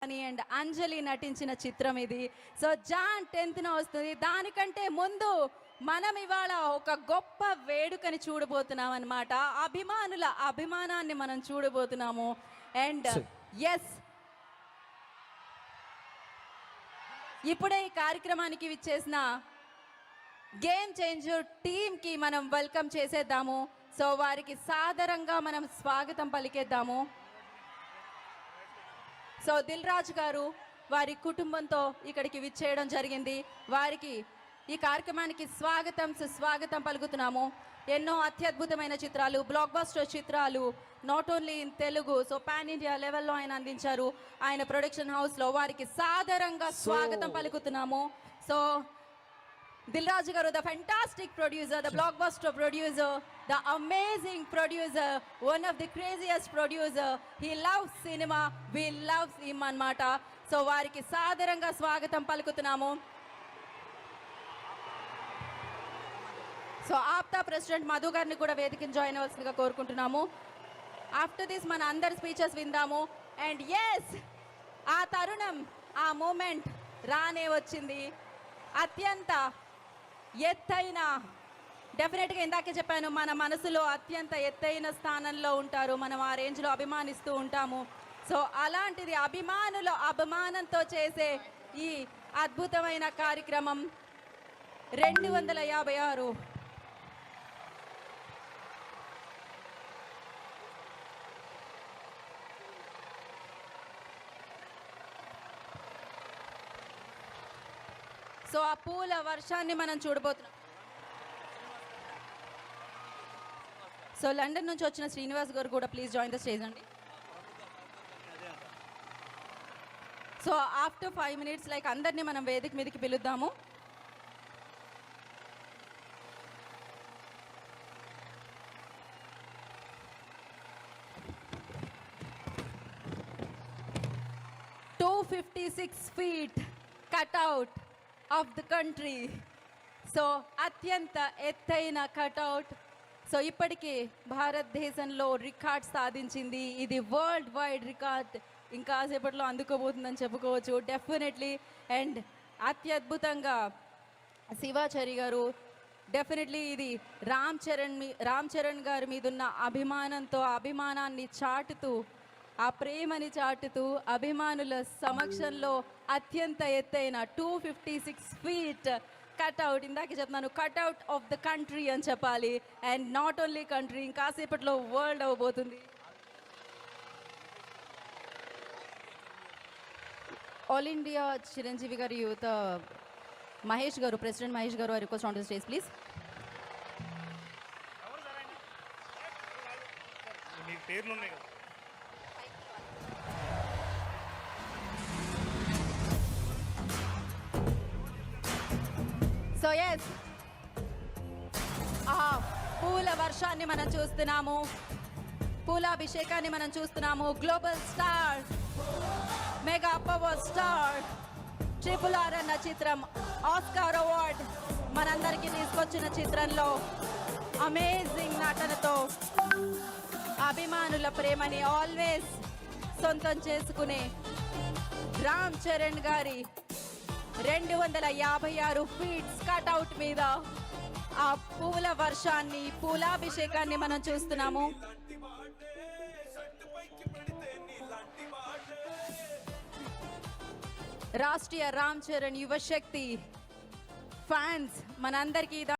And అంజలి నటించిన చిత్రం ఇది. సో జాన్ 10th వస్తుంది. దానికంటే ముందు మనం ఇవాళ ఒక గొప్ప వేడుకని చూడబోతున్నాం అన్నమాట. అభిమానుల అభిమానాన్ని మనం చూడబోతున్నాము. అండ్ ఎస్, ఇప్పుడే ఈ కార్యక్రమానికి విచ్చేసిన గేమ్ చేంజర్ టీమ్కి మనం వెల్కమ్ చేసేద్దాము. సో వారికి సాదరంగా మనం స్వాగతం పలికేద్దాము. సో దిల్ రాజు గారు వారి కుటుంబంతో ఇక్కడికి విచ్చేయడం జరిగింది. వారికి ఈ కార్యక్రమానికి సుస్వాగతం పలుకుతున్నాము. ఎన్నో అత్యద్భుతమైన చిత్రాలు, బ్లాక్ బస్టర్ చిత్రాలు not only in Telugu, so pan India లెవెల్లో ఆయన అందించారు ఆయన ప్రొడక్షన్ హౌస్లో. వారికి సాదరంగా స్వాగతం పలుకుతున్నాము. So Dil Raju garu, the fantastic producer, the blockbuster producer, the amazing producer, one of the craziest producer. He loves cinema, we love him annamata. So variki sadaranga swagatam palukutunnamo. So APTA president Madhu garni kuda vedikini join avvalsinదిగా కోరుకుంటున్నాము. After this మన అందరి speeches విందాము. And yes, ఆ తరుణం, ఆ moment రానే వచ్చింది. అత్యంత ఎత్తైన, డెఫినెట్గా ఇందాకే చెప్పాను, మన మనసులో అత్యంత ఎత్తైన స్థానంలో ఉంటారు. మనం ఆ రేంజ్లో అభిమానిస్తూ ఉంటాము. సో అలాంటిది అభిమానుల అభిమానంతో చేసే ఈ అద్భుతమైన కార్యక్రమం 256. సో ఆ పూల వర్షాన్ని మనం చూడబోతున్నాం. సో లండన్ నుంచి వచ్చిన శ్రీనివాస్ గారు కూడా ప్లీజ్ జాయిన్ ద స్టేజ్ అండి. సో ఆఫ్టర్ 5 minutes లైక్ అందరినీ మనం వేదిక మీదకి పిలుద్దాము. "256 feet cutout of the country." So అత్యంత ఎత్తైన కటౌట్. సో ఇప్పటికీ భారతదేశంలో రికార్డ్ సాధించింది. ఇది వరల్డ్ వైడ్ రికార్డ్. ఇంకా సేపట్లో అందుకోబోతుందని చెప్పుకోవచ్చు డెఫినెట్లీ. అండ్ అత్యద్భుతంగా శివాచారి గారు, డెఫినెట్లీ ఇది రామ్ చరణ్ గారి మీద ఉన్న అభిమానంతో అభిమానాన్ని చాటుతూ, ఆ ప్రేమని చాటుతూ అభిమానుల సమక్షంలో అత్యంత ఎత్తైన 256 feet కట్అవుట్. ఇందాక చెప్తున్నాను, కట్అవుట్ ఆఫ్ ద కంట్రీ అని చెప్పాలి. అండ్ నాట్ ఓన్లీ కంట్రీ, ఇంకాసేపట్లో వరల్డ్ అవ్వబోతుంది. ఆల్ ఇండియా చిరంజీవి గారి యువత Mahesh garu, president Mahesh garu, I request on the stage please. So yes, పూల వర్షాన్ని మనం చూస్తున్నాము, పూలాభిషేకాన్ని మనం చూస్తున్నాము. Global star, mega power star RRR అన్న చిత్రం ఆస్కార్ అవార్డ్ మనందరికీ తీసుకొచ్చిన చిత్రంలో అమేజింగ్ నటనతో అభిమానుల ప్రేమని ఆల్వేస్ సొంతం చేసుకునే రామ్ చరణ్ గారి 256 feet కట్అవుట్ మీద ఆ పూల వర్షాన్ని, పూలాభిషేకాన్ని మనం చూస్తున్నాము. రాష్ట్రీయ రామ్ చరణ్ యువశక్తి ఫ్యాన్స్ మనందరికీ